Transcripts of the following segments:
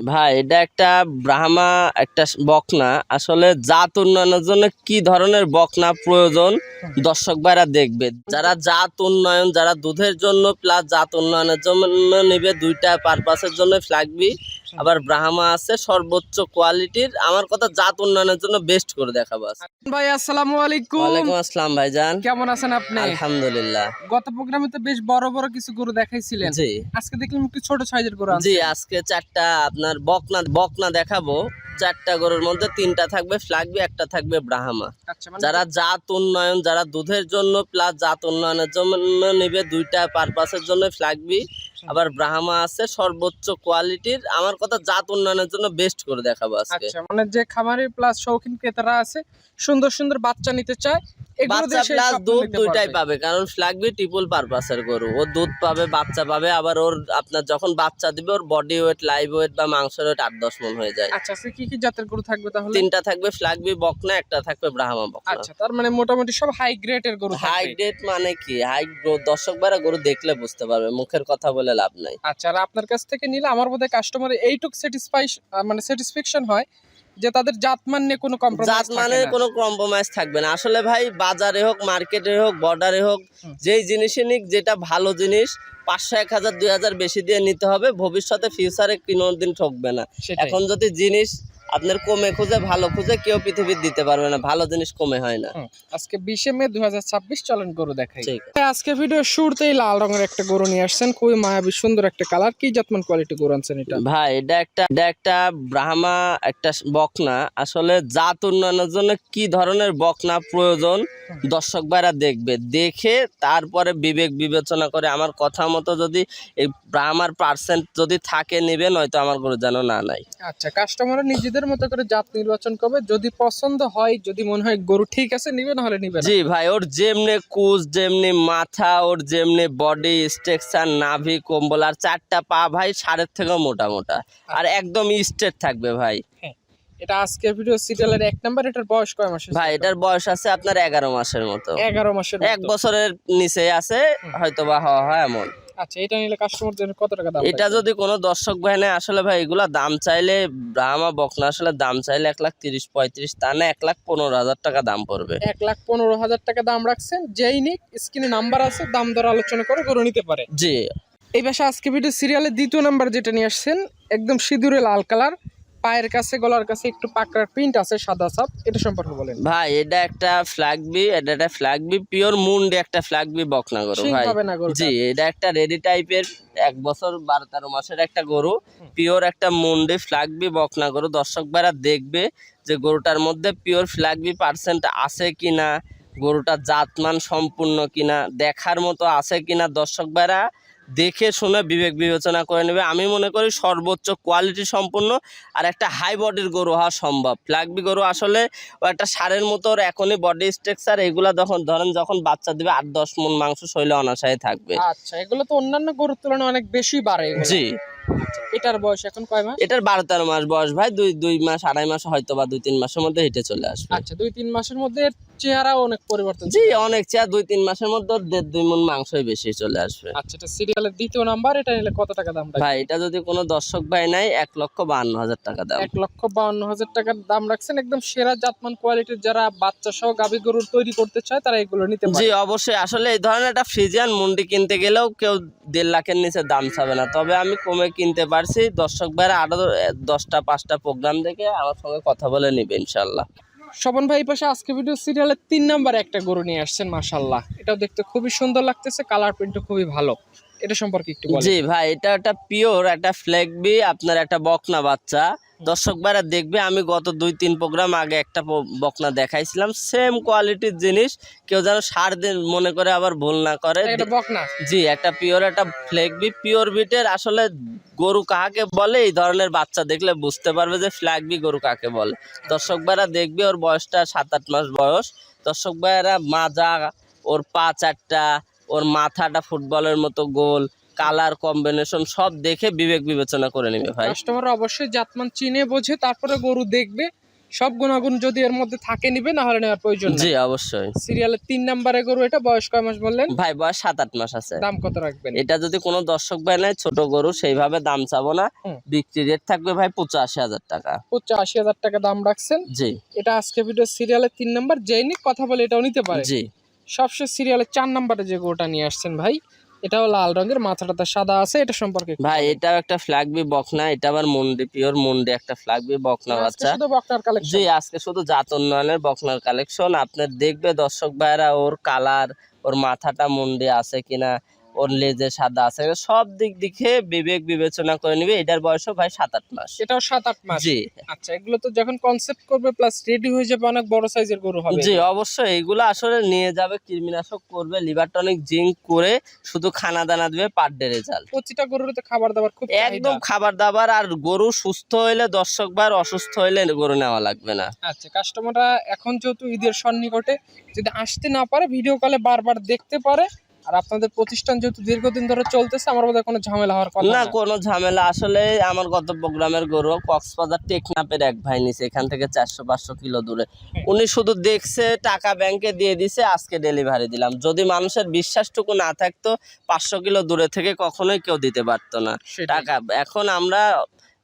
ভাই এটা একটা ব্রাহ্মা একটা বকনা। আসলে জাত উন্নয়নের জন্য কি ধরনের বকনা প্রয়োজন দর্শক ভাইরা দেখবে। যারা জাত উন্নয়ন, যারা দুধের জন্য প্লাস জাত উন্নয়নের জন্য নেবে, দুইটা পারপাসের জন্য ফ্ল্যাগবি। আবার ব্রাহ্মা আছে সর্বোচ্চ কোয়ালিটির। আমার কথা জাত উন্নয়নের জন্য বেস্ট করে দেখাবো আজকে। ভাই আসসালামু আলাইকুম। ওয়ালাইকুম আসসালাম ভাইজান, কেমন আছেন আপনি? আলহামদুলিল্লাহ। গত প্রোগ্রামে তো বেশ বড় বড় কিছু গরু দেখাইছিলেন, জি আজকে দেখলাম একটু ছোট সাইজের গরু জি, আনছেন। আজকে চারটা আপনার বকনা দেখাবো। চারটা গরুর মধ্যে তিনটা থাকবে ফ্ল্যাগবি, একটা থাকবে ব্রাহ্মা। আচ্ছা, মানে যারা জাত উন্নয়ন, যারা দুধের জন্য প্লাস জাত উন্নয়নের জন্য নেবে, দুইটা পারপাসের জন্য ফ্ল্যাগবি। আবার ব্রাহ্মা আছে সর্বোচ্চ কোয়ালিটির। আমার কথা জাত উন্নয়নের জন্য বেস্ট করে দেখাবো আজকে। আচ্ছা, মানে যে খামারি প্লাস শৌখিন ক্রেতারা আছে, সুন্দর সুন্দর বাচ্চা নিতে চায়, এগুলো বাচ্চা দিয়ে সেই প্লাস স্বপ্ন দুধ নিতে দুইটাই পারবে। পাবে, কারণ ফ্ল্যাগবি ট্রিপল পারপাসের গরু। ও দুধ পাবে, বাচ্চা পাবে। আবার ওর আপনার যখন বাচ্চা দিবে ওর বডি ওয়েট, লাইভ ওয়েট বা মাংসের ওয়েট 8-10 মণ হয়ে যায়। আচ্ছা, আজকে কি কি জাতের গরু থাকবে তাহলে? তিনটা থাকবে ফ্ল্যাগবি বকনা, একটা থাকবে ব্রাহ্মা বকনা। আচ্ছা, তার মানে মোটামুটি সব হাই গ্রেডের গরু হাই থাকবে। গ্রেড মানে কি? দর্শক ভাইরা গরু দেখলে বুঝতে পারবে, মুখের কথা বলে লাভ নাই। আচ্ছা, আর আপনার কাছ থেকে নিলে আমার বোধহয় কাস্টমার এইটুক স্যাটিসফ্যাকশন হয় যে তাদের জাতমান নিয়ে কোনো কম্প্রোমাইজ জাত থাকে মানে না। কোনো কম্প্রোমাইজ থাকবে না। আসলে ভাই বাজারে হোক, মার্কেটে হোক, বর্ডারে হোক, যেই জিনিসই নিক, যেটা ভালো জিনিস 500, 1000, 2000 বেশি দিয়ে নিতে হবে। ভবিষ্যতে ফিউচারে কোনোদিন ঠকবে না। সেটাই। এখন যদি জিনিস আপনার কমে খুঁজে ভালো খুঁজে, কেউ পৃথিবীর দিতে পারবে না। ভালো জিনিস কমে হয় না। আজকে 20 মে 2026 চলেন গরু দেখাই। ঠিক। আজকে ভিডিও শুরুতেই লাল রঙের একটা গরু নিয়ে আসছেন, খুবই মায়াবী সুন্দর একটা কালার। কি জাতমান কোয়ালিটি গরু আনছেন এটা? ভাই এটা একটা ব্রাহ্মা একটা বকনা। আসলে জাত উন্নয়নের জন্য কি ধরনের বকনা প্রয়োজন দর্শক ভাইরা দেখবে, দেখে তারপরে বিবেক বিবেচনা করে আমার কথা মতো যদি এই ব্রাহ্মার পার্সেন্ট যদি থাকে নেবে, নয়তো আমার গরু যেন না নাই। আচ্ছা, কাস্টমার নিজেদের মতো করে জাত নির্বাচন করবে, যদি পছন্দ হয়, যদি মনে হয় গরু ঠিক আছে নিবে, না হলে নিবে না। জি ভাই, ওর যেমনি কুচ, যেমনি মাথা, ওর যেমনি বডি স্ট্রাকচার, নাভি, কম্বল, আর চারটা পা ভাই ষাঁড়ের থেকেও মোটা মোটা, আর একদম স্ট্রেট থাকবে ভাই। হ্যাঁ, এটা আজকে ভিডিও সিরিয়ালের 1 নাম্বার। এটার বয়স কয় মাস? ভাই এটার বয়স আছে আপনার 11 মাসের মতো। 11 মাসের 1 মতো। বছরের নিচে আছে, হয়তো বা হওয়া হয় এমন। আচ্ছা, এটা নিলে কাস্টমার জন্য কত টাকা দাম? এটা যদি কোনো দর্শক ভাই নেয়, আসলে ভাই এগুলা দাম চাইলে, ব্রাহ্মা বকনা আসলে দাম চাইলে 1,30,35, তা না 1,15,000 টাকা দাম পড়বে। 1,15,000 টাকা দাম রাখছেন। যেই নিক, স্ক্রিনে নাম্বার আছে, দাম দর আলোচনা করে গরু নিতে পারে। জি এই পাশে আজকে ভিডিও সিরিয়ালের 2য় নাম্বার যেটা নিয়ে আসছেন, একদম সিঁদুরে লাল কালার, পায়ের কাছে গলার কাছে একটু পাকড়ার প্রিন্ট আছে, সাদা ছাপ। এটা সম্পর্কে বলেন। ভাই এটা একটা ফ্ল্যাগবি পিওর মুন্ডে একটা ফ্ল্যাগবি বকনা গরু সিং ভাই। হবে না গরুটা? জি, এটা একটা রেডি টাইপের 1 বছর 12-13 মাসের একটা গরু, পিওর একটা মুন্ডে ফ্ল্যাগবি বকনা গরু। দর্শক ভাইরা দেখবে যে গরুটার মধ্যে পিওর ফ্ল্যাগবি পার্সেন্ট আছে কিনা, গরুটা জাতমান সম্পূর্ণ কিনা, দেখার মতো আছে কিনা, দর্শক ভাইরা দেখে শুনে বিবেক বিবেচনা করে নেবে। আমি মনে করি সর্বোচ্চ কোয়ালিটি সম্পূর্ণ আর একটা হাই বডির গরু হওয়া সম্ভব। ফ্ল্যাগবি গরু আসলে ও একটা ষাঁড়ের মতো, ওর এখনই বডি স্ট্রাকচার, এগুলা যখন বাচ্চা দিবে 8-10 মণ মাংস শরীরে অনাশায় থাকবে। আচ্ছা, এগুলো তো অন্যান্য গরুর তুলনায় অনেক বেশি বাড়ে এগুলো। জি, এটার বয়স এখন কয় মাস? এটার 12-13 মাস বয়স ভাই। 2 মাস 2.5 মাস, হয়তো বা 2-3 মাসের মধ্যে হেঁটে চলে আসবে। আচ্ছা, 2-3 মাসের মধ্যে এর চেহারাও অনেক পরিবর্তন। জি, অনেক চেয়ে 2-3 মাসের মধ্যে 1.5-2 মণ মাংসই বেশি চলে আসবে। আচ্ছা, এটা সিরিয়ালের 2য় নাম্বার। এটা নিলে কত টাকা দাম রাখছেন? ভাই এটা যদি কোনো দর্শক ভাই নাই, 1,52,000 টাকা দাম। 1,52,000 টাকার দাম রাখছেন। একদম সেরা জাতমান কোয়ালিটির, যারা বাচ্চা সহ গাভী গরুর তৈরি করতে চায় তারা এগুলো নিতে পারে। জি অবশ্যই। আসলে এই ধরনের একটা ফ্রিজিয়ান মুন্ডি কিনতে গেলেও কেউ 1.5 লাখের নিচে দাম চাবে না। তবে আমি কমে কিনতে পারছি। দর্শক ভাইরা আরো 10টা-5টা প্রোগ্রাম দেখে আমার সঙ্গে কথা বলে নিবে ইনশাল্লাহ। স্বপন ভাই এই পাশে আজকে ভিডিও সিরিয়ালের 3 নাম্বারে একটা গরু নিয়ে আসছেন, মাশাআল্লাহ। এটাও দেখতে খুবই সুন্দর লাগতেছে, কালার প্রিন্টও খুবই ভালো। এটা সম্পর্কে একটু বলেন। জি ভাই, এটা একটা পিওর একটা ফ্ল্যাগবি আপনার একটা বকনা বাচ্চা। দর্শক ভাইরা দেখবে, আমি গত 2-3 প্রোগ্রাম আগে একটা বকনা দেখাইছিলাম, সেম কোয়ালিটির জিনিস। কেউ যেন ষাঁড় মনে করে আবার ভুল না করে। এটা বকনা? জি, একটা পিওর একটা ফ্ল্যাগবি পিওর বিটের। আসলে গরু কাকে বলে এই ধরনের বাচ্চা দেখলে বুঝতে পারবে যে ফ্ল্যাগবি গরু কাকে বলে। দর্শক ভাইরা দেখবে, ওর বয়সটা 7-8 মাস বয়স। দর্শক ভাইরা মাজা, ওর পা 4টা, ওর মাথাটা ফুটবলের মতো গোল, কালার কম্বিনেশন সব দেখে বিবেক বিবেচনা করে নেবে ভাই। কাস্টমার অবশ্যই জাতমান চিনে বোঝে তারপরে গরু দেখবে, সব গুণাগুণ যদি এর মধ্যে থাকে নিবে, না হলে নেওয়ার প্রয়োজন জি নেই। অবশ্যই। সিরিয়ালের 3 নম্বরে গরু, এটা বয়স কয় মাস বললেন? ভাই বয়স 7-8 মাস আছে। দাম কত রাখবেন? এটা যদি কোনো দর্শক ভাই নেয়, ছোট গরু সেইভাবে দাম চাবো না, হুম। বিক্রি রেট থাকবে ভাই 85,000 টাকা। 85,000 টাকা দাম রাখছেন। জি এটা আজকে ভিডিও সিরিয়ালের 3 নাম্বার, যেই নিক কথা বলে এটাও নিতে পারে। জি। সবশেষ সিরিয়ালের 4 নম্বরে যে গরুটা নিয়ে আসছেন ভাই, এটাও লাল রঙের, মাথাটা সাদা আছে, এটা সম্পর্কে একটু ভাই বলেন। এটাও একটা ফ্ল্যাগবি বকনা, এটা আবার মন্ডি, পিওর মন্ডি একটা ফ্ল্যাগবি বকনা আজকে বাচ্চা। শুধু বকনার কালেকশন। জি আজকে শুধু জাত উন্নয়নের বকনার কালেকশন। আপনার দেখবে দর্শক ভাইরা ওর কালার, ওর মাথাটা মন্ডি আছে কিনা, ওর লেজে সাদা আছে, সব দিক দিকে বিবেক বিবেচনা করে নিবে। এটার বয়সও ভাই 7-8 মাস। এটাও 7-8 মাস। জি আচ্ছা, এগুলো তো যখন কনসেপ্ট করবে প্লাস রেডি হয়ে যাবে, অনেক বড় সাইজের গরু হবে। জি অবশ্যই। এইগুলো আসলে নিয়ে যাবে, কৃমিনাশক করবে, লিভার টনিক জিঙ্ক করে শুধু খানা দানা দিবে, পার ডে রেজাল্ট। প্রতিটা গরুর তো খাবার দাবার খুব একদম খাবার দাবার। আর গরু সুস্থ হইলে দর্শক ভাই, অসুস্থ হইলে গরু নেওয়া লাগবে না। আচ্ছা, কাস্টমাররা এখন যেহেতু ঈদের সন্নিকটে, যদি আসতে না পারে ভিডিও কলে বারবার দেখতে পারে। আর আপনাদের প্রতিষ্ঠান যেহেতু দীর্ঘদিন ধরে চলতেছে, আমার বোধহয় কোনো ঝামেলা হওয়ার কথা না না। কোনো ঝামেলা। আসলে আমার গত প্রোগ্রামের গরু কক্সবাজার টেকনাপের এক ভাই নিছে, এখান থেকে 400-500 কিলো দূরে। উনি শুধু দেখছে, টাকা ব্যাংকে দিয়ে দিছে, আজকে ডেলিভারি দিলাম। যদি মানুষের বিশ্বাসটুকু না থাকতো, 500 কিলো দূরে থেকে কখনোই কেউ দিতে পারতো না সেটাই। টাকা। এখন আমরা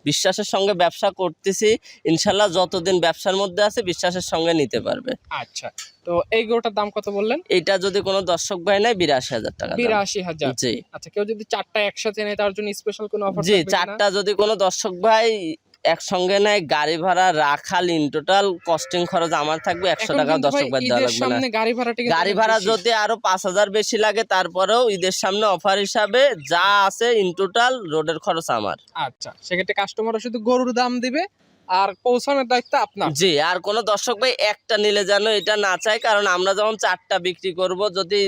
বিশ্বাসের সঙ্গে ব্যবসা করতেছি, ইনশাল্লাহ যতদিন ব্যবসার মধ্যে আছে বিশ্বাসের সঙ্গে নিতে পারবে। আচ্ছা, তো এই গরুটার দাম কত বললেন? এটা যদি কোনো দর্শক ভাই নেয় 82,000 টাকা দাম। 82,000। জি আচ্ছা, কেউ যদি 4টা একসাথে নেয় তার জন্য স্পেশাল কোনো অফার জি। থাকবে কিনা? 4টা যদি কোনো দর্শক ভাই একসঙ্গে নেয়, গাড়ি ভাড়া রাখাল ইন টোটাল কস্টিং খরচ আমার থাকবে 100 এখন টাকা কিন্তু দর্শক ভাই ভাই দেওয়া ঈদের লাগবে না। সামনে গাড়ি ভাড়াটা কিন্তু গাড়ি অনেক ভাড়া বেশি। যদি আরো 5,000 বেশি লাগে, তারপরেও ঈদের সামনে অফার হিসাবে যা আছে ইন টোটাল রোডের খরচ আমার। আচ্ছা, সেক্ষেত্রে কাস্টমাররা শুধু গরুর দাম দিবে আর পৌঁছানোর দায়িত্ব আপনার। জি। আর কোনো দর্শক ভাই একটা নিলে যেন এটা না চাই, কারণ আমরা যখন 4টা বিক্রি করব, যদি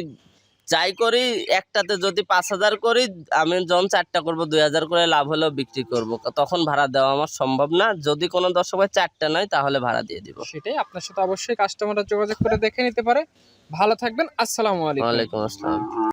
যাই করি একটাতে যদি 5,000 করি, আমি যখন 4টা করবো 2,000 করে লাভ হলেও বিক্রি করব, তখন ভাড়া দেওয়া আমার সম্ভব না। যদি কোনো দর্শক ভাই 4টা নয়, তাহলে ভাড়া দিয়ে দিব। সেটাই, আপনার সাথে অবশ্যই কাস্টমাররা যোগাযোগ করে দেখে নিতে পারে। ভালো থাকবেন, আসসালামু আলাইকুম। ওয়ালাইকুম আসসালাম।